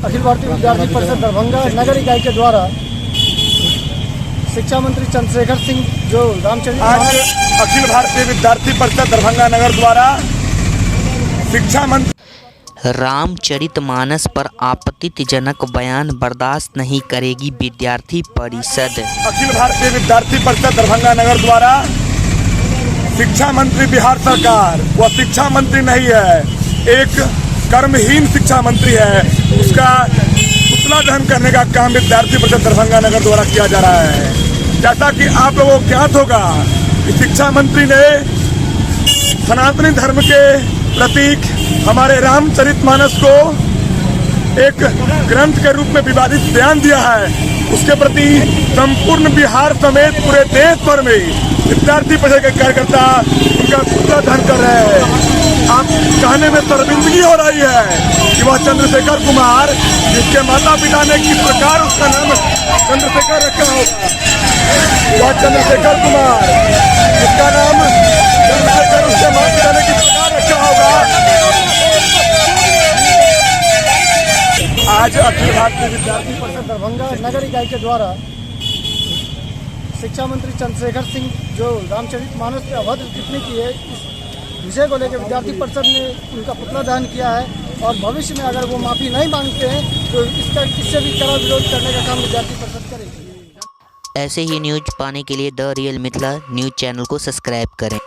अखिल भारतीय विद्यार्थी परिषद दरभंगा नगर इकाई के द्वारा शिक्षा मंत्री चंद्रशेखर सिंह जो रामचरित आज अखिल भारतीय विद्यार्थी परिषद दरभंगा नगर द्वारा शिक्षा मंत्री रामचरितमानस पर आपत्तिजनक बयान बर्दाश्त नहीं करेगी विद्यार्थी परिषद। अखिल भारतीय विद्यार्थी परिषद दरभंगा नगर द्वारा शिक्षा मंत्री बिहार सरकार वह शिक्षा मंत्री नहीं है, एक कर्महीन शिक्षा मंत्री है। उसका पुतला दहन करने का काम विद्यार्थी परिषद दरभंगा नगर द्वारा किया जा रहा है। जैसा कि आप लोगों को ज्ञात होगा कि शिक्षा मंत्री ने सनातनी धर्म के प्रतीक हमारे रामचरितमानस को एक ग्रंथ के रूप में विवादित बयान दिया है। उसके प्रति संपूर्ण बिहार समेत पूरे देश भर में विद्यार्थी परिषद के कार्यकर्ता उनका पुतला दहन कर रहे हैं। आप कहने में शर्मिंदगी हो रही है कि वह चंद्रशेखर कुमार, जिसके माता पिता ने किस प्रकार उसका नाम चंद्रशेखर रखा होगा, वह चंद्रशेखर कुमार जिसका नाम चंद्रशेखर उसके माता पिता ने किस प्रकार रखा होगा। आज अखिल भारतीय विद्यार्थी परिषद दरभंगा नगर इकाई के द्वारा शिक्षा मंत्री चंद्रशेखर सिंह जो रामचरितमानस पे अभद्र टिप्पणी की है, इस विषय को लेकर विद्यार्थी परिषद ने उनका पुतला दहन किया है और भविष्य में अगर वो माफ़ी नहीं मांगते हैं तो इससे भी कड़ा विरोध करने का काम विद्यार्थी परिषद करेगी। ऐसे ही न्यूज पाने के लिए the real Mithila news channel को सब्सक्राइब करें।